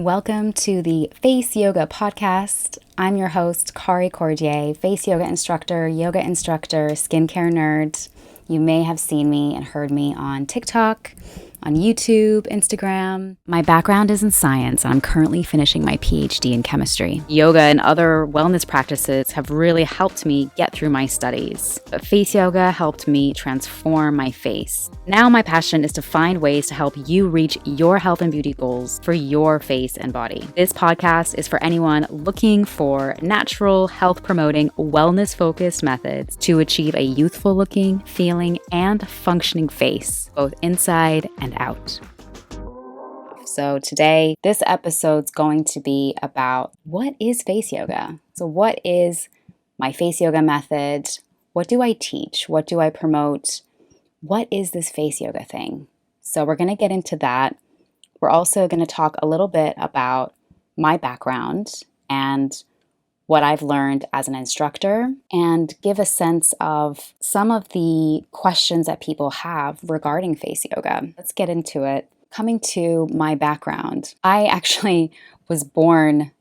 Welcome to the Face Yoga Podcast. I'm your host, Kari Cordier, face yoga instructor, skincare nerd. You may have seen me and heard me on TikTok, on YouTube, Instagram. My background is in science, and I'm currently finishing my PhD in chemistry. Yoga and other wellness practices have really helped me get through my studies. But face yoga helped me transform my face. Now my passion is to find ways to help you reach your health and beauty goals for your face and body. This podcast is for anyone looking for natural, health-promoting, wellness-focused methods to achieve a youthful-looking, feeling, and functioning face, both inside and out. So today, this episode's going to be about what is face yoga? So what is my face yoga method? What do I teach? What do I promote? What is this face yoga thing? So we're going to get into that. We're also going to talk a little bit about my background and what I've learned as an instructor, and give a sense of some of the questions that people have regarding face yoga. Let's get into it. Coming to my background, I actually was born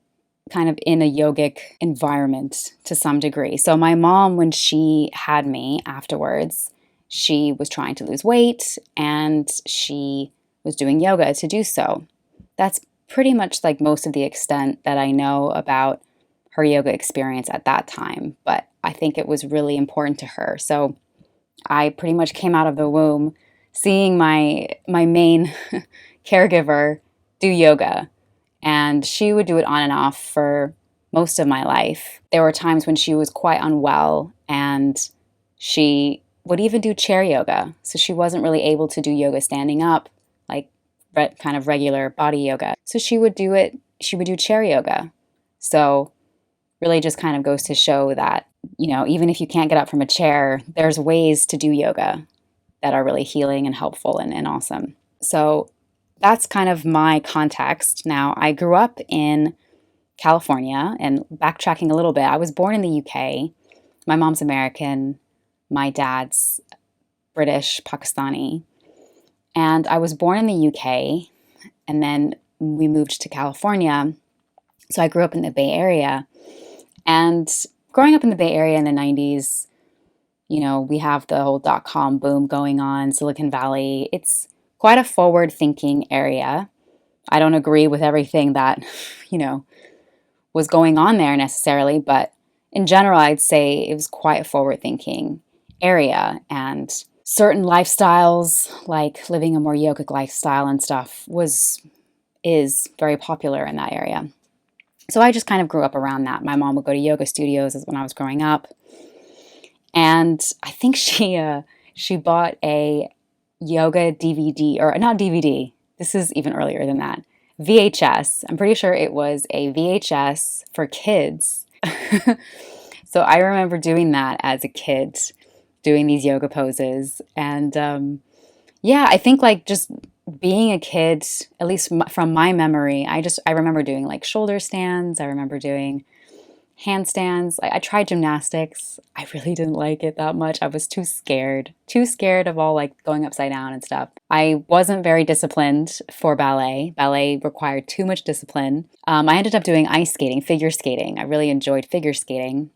kind of in a yogic environment to some degree. So my mom, when she had me afterwards, she was trying to lose weight and she was doing yoga to do so. That's pretty much like most of the extent that I know about her yoga experience at that time, but I think it was really important to her. So I pretty much came out of the womb seeing my main caregiver do yoga, and she would do it on and off for most of my life. There were times when she was quite unwell, and she would even do chair yoga. So she wasn't really able to do yoga standing up, like kind of regular body yoga. So she would do chair yoga. So really just kind of goes to show that, even if you can't get up from a chair, there's ways to do yoga that are really healing and helpful and awesome. So that's kind of my context. Now, I grew up in California, and backtracking a little bit, I was born in the UK. My mom's American, my dad's British, Pakistani. And I was born in the UK, and then we moved to California. So I grew up in the Bay Area. And growing up in the Bay Area in the 90s, we have the whole .com boom going on, Silicon Valley. It's quite a forward-thinking area. I don't agree with everything that, was going on there necessarily, but in general, I'd say it was quite a forward-thinking area. And certain lifestyles, like living a more yogic lifestyle and stuff, is very popular in that area. So I just kind of grew up around that. My mom would go to yoga studios when I was growing up. And I think she bought a yoga DVD, or not DVD. This is even earlier than that. VHS. I'm pretty sure it was a VHS for kids. So I remember doing that as a kid, doing these yoga poses. And I think like just being a kid, at least from my memory, I remember doing like shoulder stands. I remember doing handstands. I tried gymnastics. I really didn't like it that much. I was too scared of all like going upside down and stuff. I wasn't very disciplined for ballet. Ballet required too much discipline. I ended up doing ice skating, figure skating. I really enjoyed figure skating,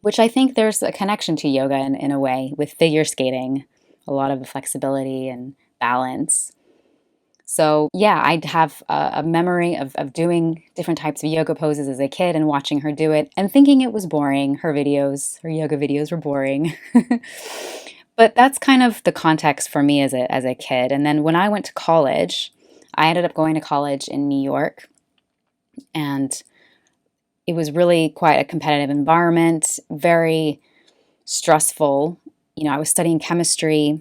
which I think there's a connection to yoga in a way with figure skating, a lot of the flexibility and balance. So I'd have a memory of doing different types of yoga poses as a kid and watching her do it and thinking it was boring. Her yoga videos were boring. But that's kind of the context for me as a kid. And then when I went to college, I ended up going to college in New York, and it was really quite a competitive environment, very stressful. I was studying chemistry,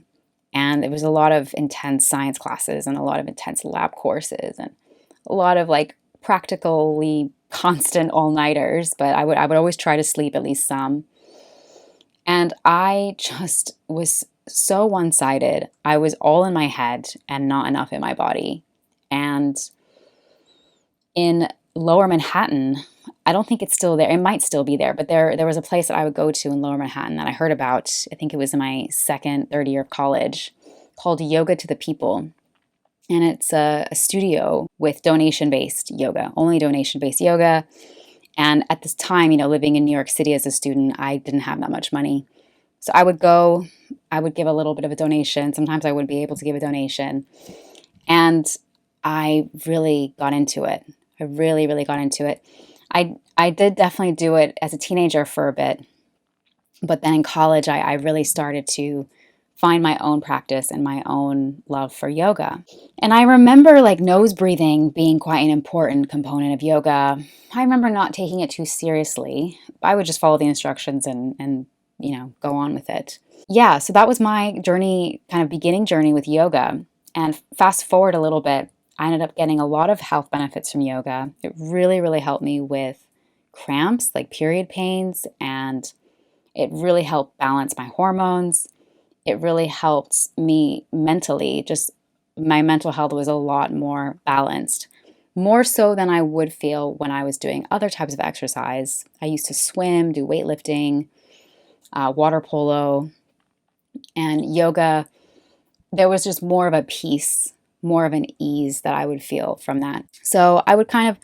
and there was a lot of intense science classes and a lot of intense lab courses and a lot of like practically constant all-nighters, but I would always try to sleep at least some. And I just was so one-sided. I was all in my head and not enough in my body. And in Lower Manhattan, I don't think it's still there. It might still be there, but there was a place that I would go to in Lower Manhattan that I heard about, I think it was in my third year of college, called Yoga to the People. And it's a studio with donation-based yoga, only donation-based yoga. And at this time, living in New York City as a student, I didn't have that much money. So I would go, I would give a little bit of a donation. Sometimes I would be able to give a donation. And I really got into it. I really, really got into it. I did definitely do it as a teenager for a bit. But then in college, I really started to find my own practice and my own love for yoga. And I remember like nose breathing being quite an important component of yoga. I remember not taking it too seriously. I would just follow the instructions and go on with it. Yeah, so that was my journey, kind of beginning journey with yoga. And fast forward a little bit, I ended up getting a lot of health benefits from yoga. It really, really helped me with cramps, like period pains, and it really helped balance my hormones. It really helped me mentally. Just my mental health was a lot more balanced, more so than I would feel when I was doing other types of exercise. I used to swim, do weightlifting, water polo, and yoga. There was just more of a peace, more of an ease that I would feel from that. So I would kind of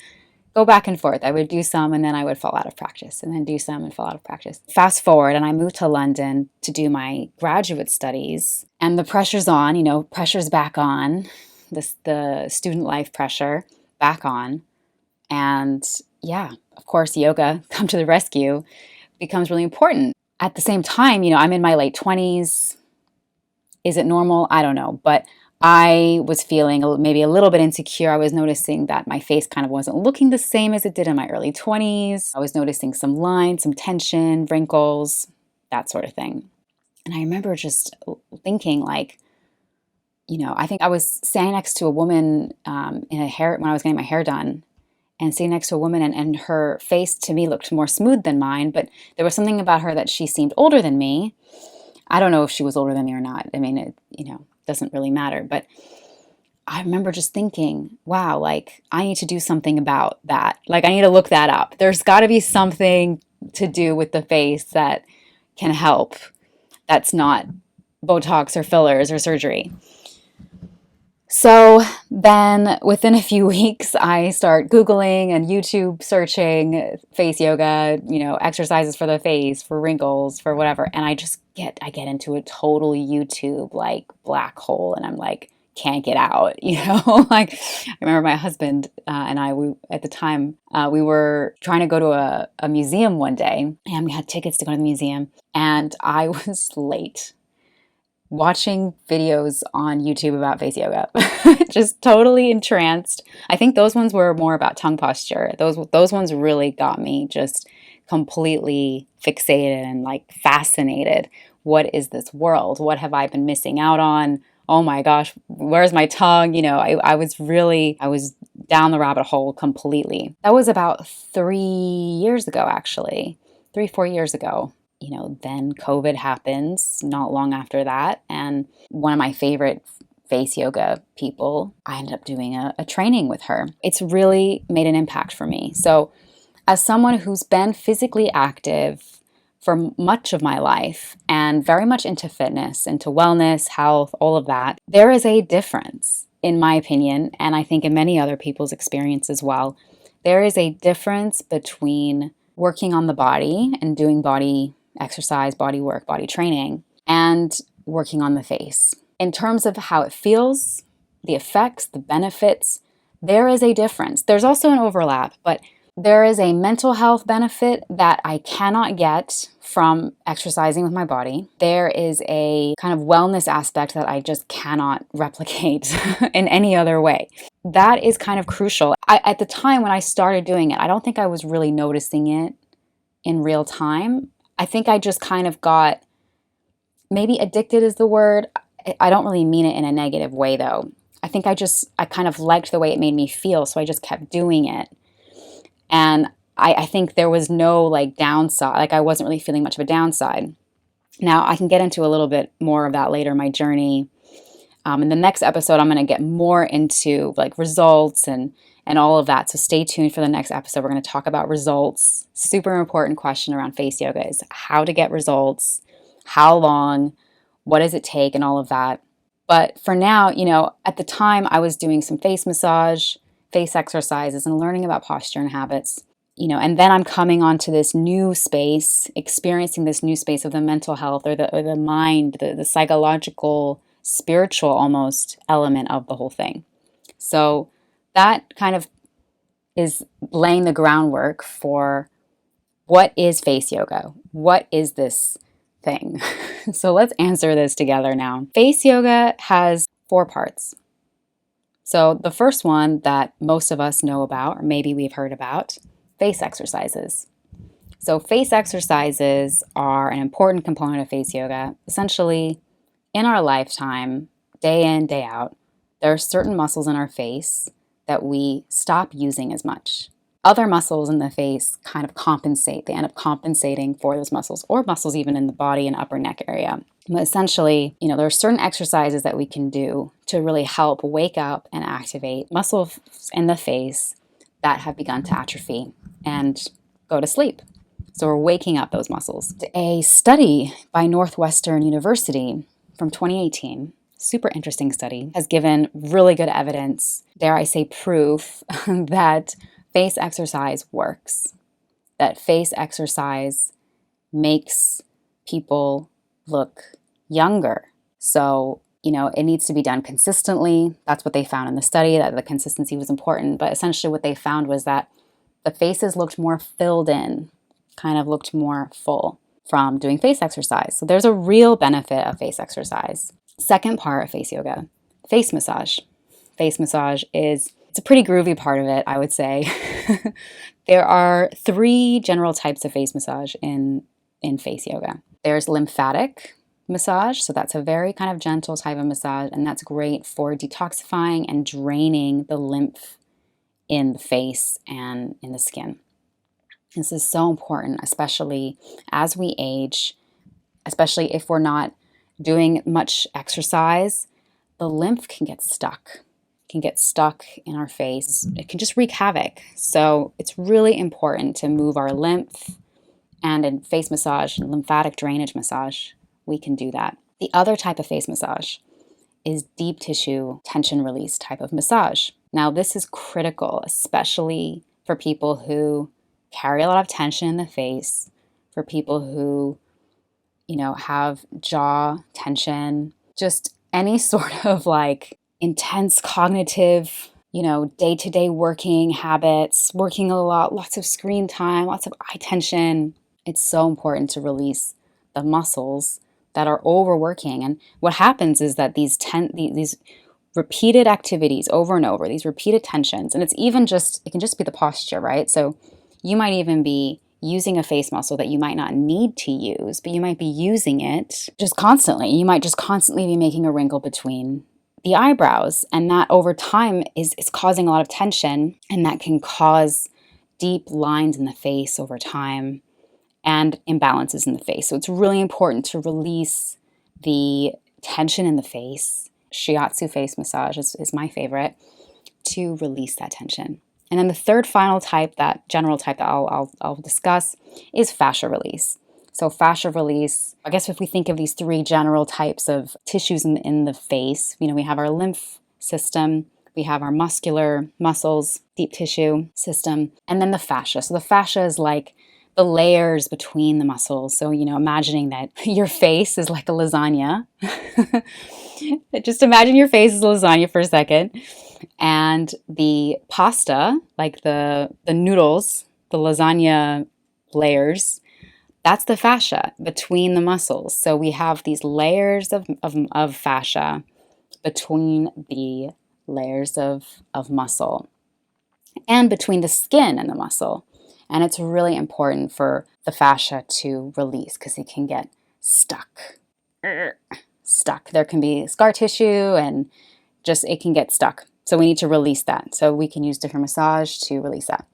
go back and forth. I would do some and then I would fall out of practice and then do some and fall out of practice. Fast forward and I moved to London to do my graduate studies and the pressure's on, pressure's back on, the student life pressure back on. And yeah, of course, yoga, come to the rescue, becomes really important. At the same time, I'm in my late 20s. Is it normal? I don't know. But I was feeling maybe a little bit insecure. I was noticing that my face kind of wasn't looking the same as it did in my early 20s. I was noticing some lines, some tension, wrinkles, that sort of thing. And I remember just thinking like, I think I was standing next to a woman when I was getting my hair done and sitting next to a woman and her face to me looked more smooth than mine, but there was something about her that she seemed older than me. I don't know if she was older than me or not. I mean, it doesn't really matter. But I remember just thinking, wow, like I need to do something about that. Like I need to look that up. There's got to be something to do with the face that can help. That's not Botox or fillers or surgery. So then within a few weeks, I start Googling and YouTube searching face yoga, exercises for the face, for wrinkles, for whatever. And I get into a total YouTube like black hole and I'm like, can't get out, like I remember my husband and at the time, we were trying to go to a museum one day and we had tickets to go to the museum and I was late. Watching videos on YouTube about face yoga, just totally entranced. I think those ones were more about tongue posture. Those ones really got me just completely fixated and like fascinated. What is this world? What have I been missing out on? Oh my gosh, where's my tongue? I was down the rabbit hole completely. That was about 3 years ago, actually, 3-4 years ago. Then COVID happens not long after that. And one of my favorite face yoga people, I ended up doing a training with her. It's really made an impact for me. So as someone who's been physically active for much of my life and very much into fitness, into wellness, health, all of that, there is a difference, in my opinion, and I think in many other people's experience as well. There is a difference between working on the body and doing body exercise, body work, body training, and working on the face. In terms of how it feels, the effects, the benefits, there is a difference. There's also an overlap, but there is a mental health benefit that I cannot get from exercising with my body. There is a kind of wellness aspect that I just cannot replicate in any other way. That is kind of crucial. At the time when I started doing it, I don't think I was really noticing it in real time. I think I just kind of got, maybe addicted is the word. I don't really mean it in a negative way though. I think I kind of liked the way it made me feel, so I just kept doing it. And I think there was no like downside, like I wasn't really feeling much of a downside. Now I can get into a little bit more of that later in my journey. In the next episode, I'm going to get more into like results and all of that. So stay tuned for the next episode. We're going to talk about results. Super important question around face yoga is how to get results, how long, what does it take, and all of that. But for now, at the time I was doing some face massage, face exercises, and learning about posture and habits, and then I'm coming onto this new space, experiencing this new space of the mental health or the mind, the psychological, spiritual almost element of the whole thing. So that kind of is laying the groundwork for what is face yoga? What is this thing? So let's answer this together now. Face yoga has 4 parts. So the first one that most of us know about, or maybe we've heard about, face exercises. So face exercises are an important component of face yoga. Essentially, in our lifetime, day in, day out, there are certain muscles in our face that we stop using as much. Other muscles in the face kind of compensate. They end up compensating for those muscles, or muscles even in the body and upper neck area. But essentially, there are certain exercises that we can do to really help wake up and activate muscles in the face that have begun to atrophy and go to sleep. So we're waking up those muscles. A study by Northwestern University from 2018, super interesting study, has given really good evidence, dare I say proof, that face exercise works, that face exercise makes people look younger. So, it needs to be done consistently. That's what they found in the study, that the consistency was important. But essentially what they found was that the faces looked more filled in, kind of looked more full from doing face exercise. So there's a real benefit of face exercise. Second part of face yoga, face massage. Face massage it's a pretty groovy part of it, I would say. There are 3 general types of face massage in face yoga. There's lymphatic massage, so that's a very kind of gentle type of massage, and that's great for detoxifying and draining the lymph in the face and in the skin. This is so important, especially as we age, especially if we're not doing much exercise. The lymph can get stuck. In our face. It can just wreak havoc. So it's really important to move our lymph, and in face massage, lymphatic drainage massage, we can do that. The other type of face massage is deep tissue tension release type of massage. Now this is critical, especially for people who carry a lot of tension in the face, for people who, have jaw tension, just any sort of intense cognitive, day-to-day working habits, working a lot, lots of screen time, lots of eye tension. It's so important to release the muscles that are overworking. And what happens is that these repeated activities over and over, these repeated tensions, and it can just be the posture, right? So you might even be using a face muscle that you might not need to use, but you might be using it just constantly. You might just constantly be making a wrinkle between the eyebrows, and that over time is causing a lot of tension, and that can cause deep lines in the face over time and imbalances in the face. So it's really important to release the tension in the face. Shiatsu face massage is my favorite, to release that tension. And then the third final type, that general type that I'll discuss, is fascia release. So fascia release, I guess if we think of these 3 general types of tissues in the face, we have our lymph system, we have our muscular muscles, deep tissue system, and then the fascia. So the fascia is like the layers between the muscles. So, imagining that your face is like a lasagna. Just imagine your face is a lasagna for a second. And the pasta, like the noodles, the lasagna layers, that's the fascia between the muscles. So we have these layers of fascia between the layers of muscle and between the skin and the muscle. And it's really important for the fascia to release because it can get stuck. There can be scar tissue and it can get stuck. So we need to release that. So we can use different massage to release that.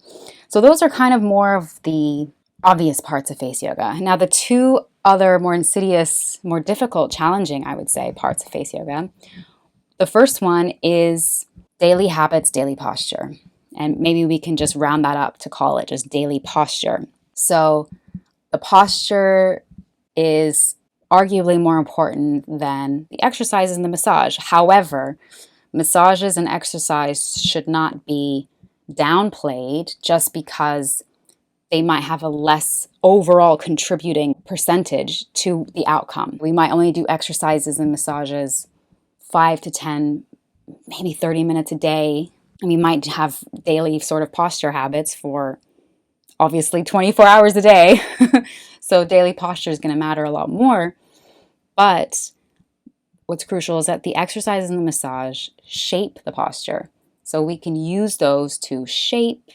So those are kind of more of the obvious parts of face yoga. Now the 2 other more insidious, more difficult, challenging, I would say, parts of face yoga. The first one is daily habits, daily posture. And maybe we can just round that up to call it just daily posture. So the posture is arguably more important than the exercises and the massage. However, massages and exercise should not be downplayed just because they might have a less overall contributing percentage to the outcome. We might only do exercises and massages 5 to 10, maybe 30 minutes a day. And we might have daily sort of posture habits for obviously 24 hours a day. So daily posture is going to matter a lot more. But what's crucial is that the exercises and the massage shape the posture. So we can use those to shape,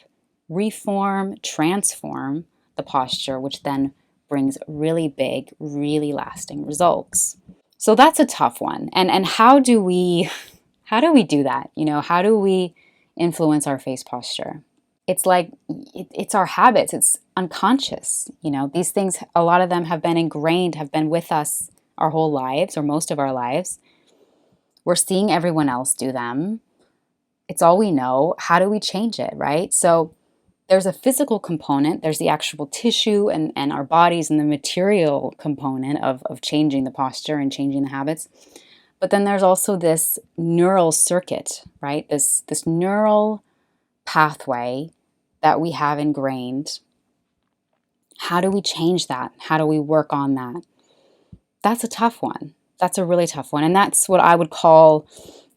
reform, transform the posture, which then brings really big, really lasting results. So that's a tough one. And how do we do that? How do we influence our face posture? It's like, it's our habits. It's unconscious. These things, a lot of them have been ingrained, have been with us our whole lives or most of our lives. We're seeing everyone else do them. It's all we know. How do we change it, right? So there's a physical component. There's the actual tissue and our bodies and the material component of changing the posture and changing the habits. But then there's also this neural circuit, right? This neural pathway that we have ingrained. How do we change that? How do we work on that? That's a tough one. That's a really tough one. And that's what I would call,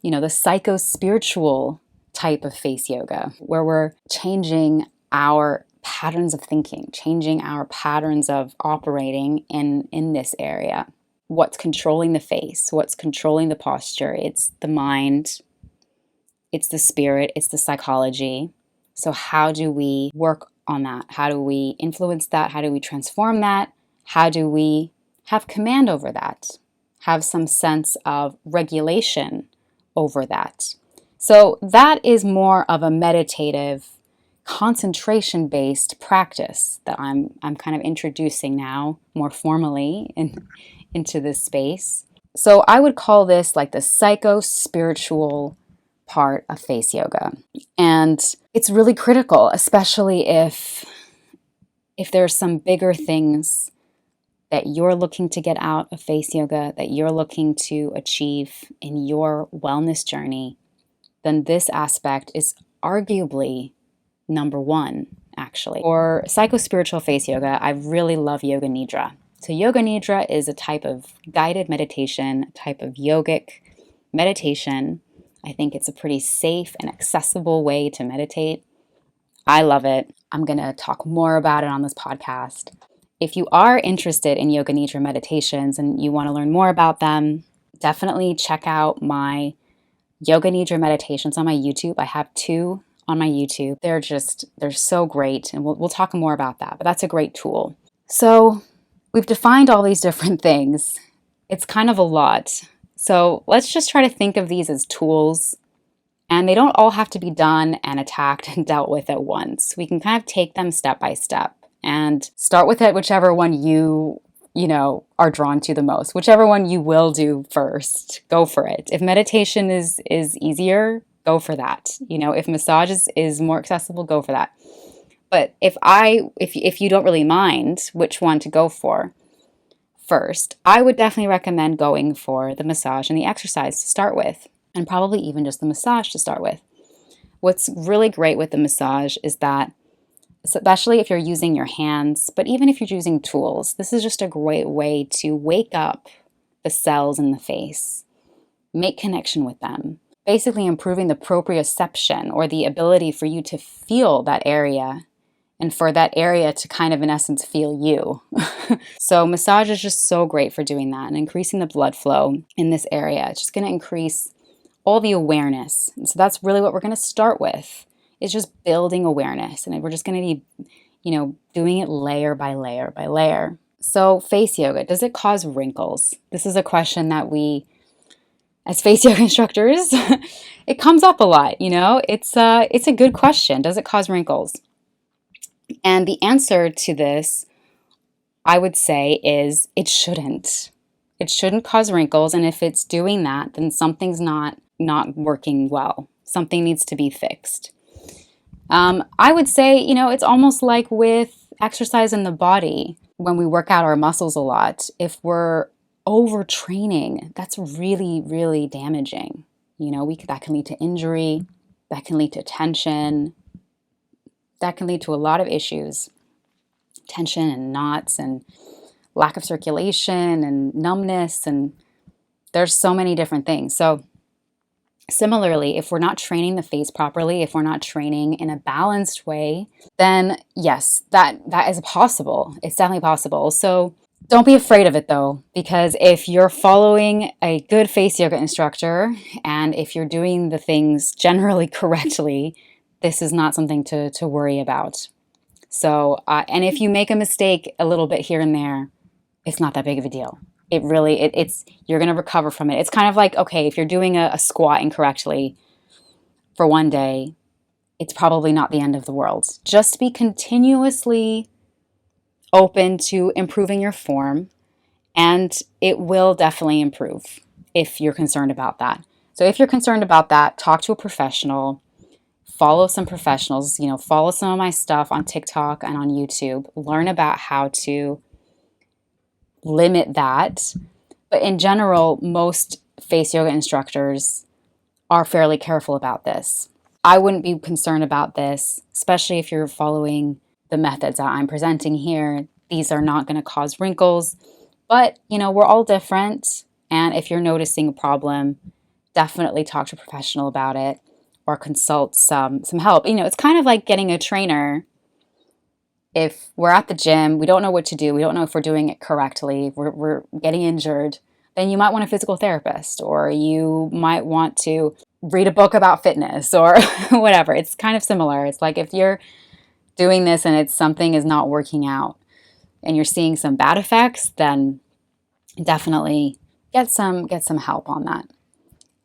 the psycho-spiritual type of face yoga, where we're changing our patterns of thinking, changing our patterns of operating in this area. What's controlling the face? What's controlling the posture? It's the mind, it's the spirit, it's the psychology. So how do we work on that? How do we influence that? How do we transform that? How do we have command over that? Have some sense of regulation over that? So that is more of a meditative, concentration-based practice that I'm kind of introducing now more formally into this space. So I would call this like the psycho-spiritual part of face yoga. And it's really critical, especially if there's some bigger things that you're looking to get out of face yoga, that you're looking to achieve in your wellness journey, then this aspect is arguably number one, actually. For psycho-spiritual face yoga, I really love Yoga Nidra. So Yoga Nidra is a type of guided meditation, a type of yogic meditation. I think it's a pretty safe and accessible way to meditate. I love it. I'm going to talk more about it on this podcast. If you are interested in Yoga Nidra meditations and you want to learn more about them, definitely check out my Yoga Nidra meditations on my YouTube. I have 2 on my YouTube. They're so great, and we'll talk more about that, but that's a great tool. So we've defined all these different things. It's kind of a lot. So let's just try to think of these as tools, and they don't all have to be done and attacked and dealt with at once. We can kind of take them step by step and start with it, whichever one you are drawn to the most, whichever one you will do first, go for it. If meditation is easier, go for that. If massage is more accessible, go for that. But if you don't really mind which one to go for first, I would definitely recommend going for the massage and the exercise to start with, and probably even just the massage to start with. What's really great with the massage is that, especially if you're using your hands, but even if you're using tools, this is just a great way to wake up the cells in the face, make connection with them, basically improving the proprioception, or the ability for you to feel that area and for that area to kind of, in essence, feel you. So massage is just so great for doing that and increasing the blood flow in this area. It's just going to increase all the awareness. And so that's really what we're going to start with. It's just building awareness, and we're just going to be, doing it layer by layer by layer. So face yoga, does it cause wrinkles? This is a question that we, as face yoga instructors, it comes up a lot, It's a good question. Does it cause wrinkles? And the answer to this, I would say, is it shouldn't. It shouldn't cause wrinkles, and if it's doing that, then something's not working well. Something needs to be fixed. I would say, it's almost like with exercise in the body. When we work out our muscles a lot, if we're overtraining, that's really, really damaging. That can lead to injury, that can lead to tension, that can lead to a lot of issues. Tension and knots and lack of circulation and numbness, and there's so many different things. So similarly, if we're not training the face properly, if we're not training in a balanced way, then yes, that is possible. It's definitely possible. So don't be afraid of it though, because if you're following a good face yoga instructor and if you're doing the things generally correctly, this is not something to worry about. So, and if you make a mistake a little bit here and there, it's not that big of a deal. It really, it's you're going to recover from it. It's kind of like, okay, if you're doing a squat incorrectly for one day, it's probably not the end of the world. Just be continuously open to improving your form, and it will definitely improve if you're concerned about that. So if you're concerned about that, talk to a professional, follow some professionals, follow some of my stuff on TikTok and on YouTube, learn about how to limit that. But in general, most face yoga instructors are fairly careful about this. I wouldn't be concerned about this, especially if you're following the methods that I'm presenting here. These are not going to cause wrinkles, but we're all different. And if you're noticing a problem, definitely talk to a professional about it or consult some help. It's kind of like getting a trainer. If we're at the gym, we don't know what to do, we don't know if we're doing it correctly, we're getting injured, then you might want a physical therapist, or you might want to read a book about fitness or whatever. It's kind of similar. It's like if you're doing this and something is not working out and you're seeing some bad effects, then definitely get some help on that.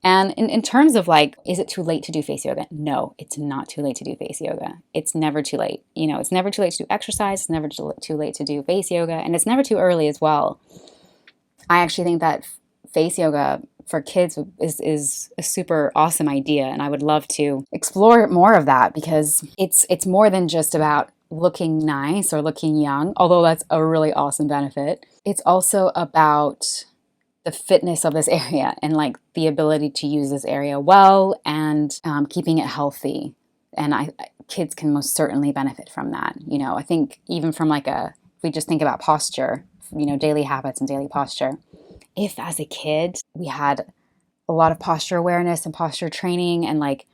And in terms of is it too late to do face yoga? No, it's not too late to do face yoga. It's never too late. It's never too late to do exercise. It's never too late to do face yoga. And it's never too early as well. I actually think that face yoga for kids is a super awesome idea. And I would love to explore more of that, because it's more than just about looking nice or looking young, although that's a really awesome benefit. It's also about the fitness of this area and the ability to use this area well and keeping it healthy. And kids can most certainly benefit from that. I think even from if we just think about posture, daily habits and daily posture. If as a kid we had a lot of posture awareness and posture training, and it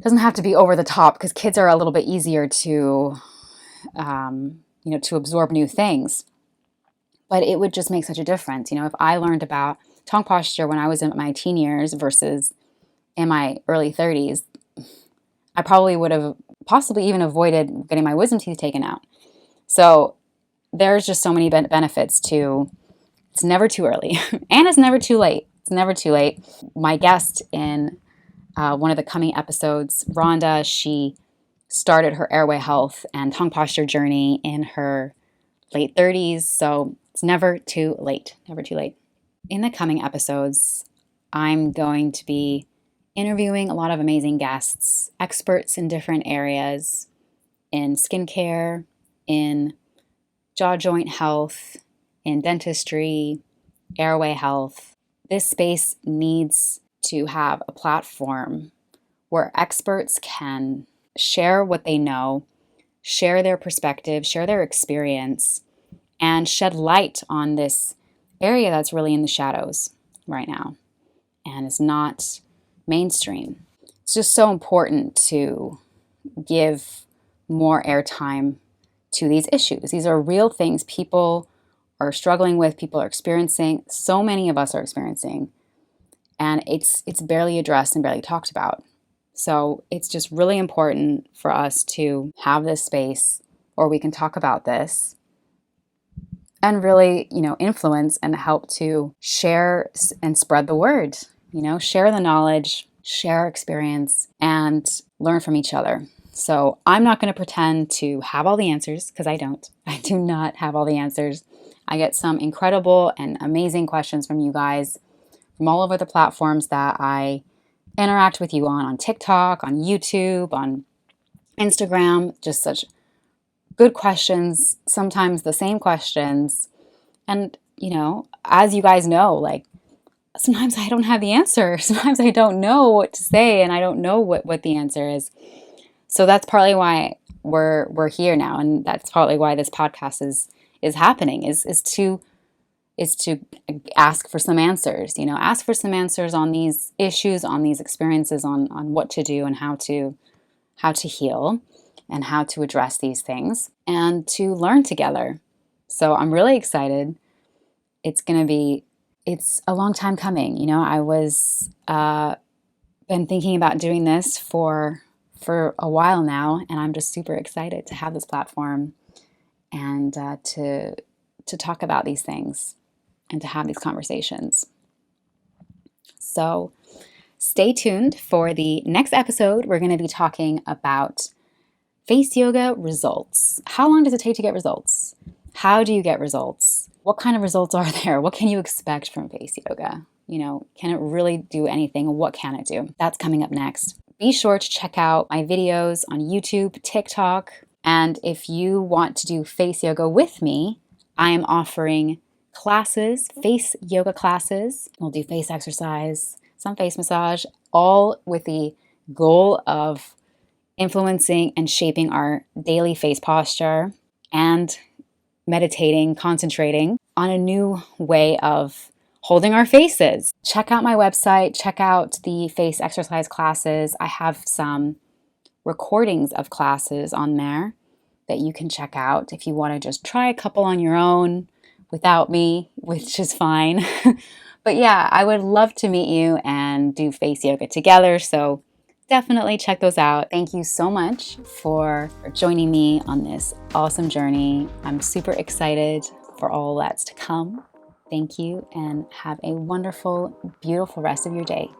doesn't have to be over the top, because kids are a little bit easier to absorb new things. But it would just make such a difference. If I learned about tongue posture when I was in my teen years versus in my early 30s, I probably would have possibly even avoided getting my wisdom teeth taken out. So there's just so many benefits to, it's never too early and it's never too late. It's never too late. My guest in one of the coming episodes, Rhonda, she started her airway health and tongue posture journey in her late 30s. So it's never too late, never too late. In the coming episodes, I'm going to be interviewing a lot of amazing guests, experts in different areas, in skincare, in jaw joint health, in dentistry, airway health. This space needs to have a platform where experts can share what they know, share their perspective, share their experience, and shed light on this area that's really in the shadows right now and is not mainstream. It's just so important to give more airtime to these issues. These are real things people are struggling with, people are experiencing, so many of us are experiencing, and it's barely addressed and barely talked about. So it's just really important for us to have this space where we can talk about this and really, influence and help to share and spread the word, share the knowledge, share our experience, and learn from each other. So I'm not going to pretend to have all the answers, because I don't. I do not have all the answers. I get some incredible and amazing questions from you guys from all over the platforms that I interact with you on TikTok, on YouTube, on Instagram. Just such good questions, sometimes the same questions. And as you guys know, like sometimes I don't have the answer. Sometimes I don't know what to say and I don't know what the answer is. So that's partly why we're here now, and that's partly why this podcast is happening, is to ask for some answers, ask for some answers on these issues, on these experiences, on what to do and how to heal and how to address these things and to learn together. So I'm really excited. It's a long time coming. I was been thinking about doing this for a while now, and I'm just super excited to have this platform and to talk about these things and to have these conversations. So stay tuned for the next episode. We're going to be talking about face yoga results. How long does it take to get results? How do you get results? What kind of results are there? What can you expect from face yoga? Can it really do anything? What can it do? That's coming up next. Be sure to check out my videos on YouTube, TikTok, and if you want to do face yoga with me, I am offering classes, face yoga classes. We'll do face exercise, some face massage, all with the goal of influencing and shaping our daily face posture and meditating, concentrating on a new way of holding our faces. Check out my website, check out the face exercise classes. I have some recordings of classes on there that you can check out if you want to just try a couple on your own without me, which is fine. But yeah, I would love to meet you and do face yoga together. So definitely check those out. Thank you so much for joining me on this awesome journey. I'm super excited for all that's to come. Thank you and have a wonderful, beautiful rest of your day.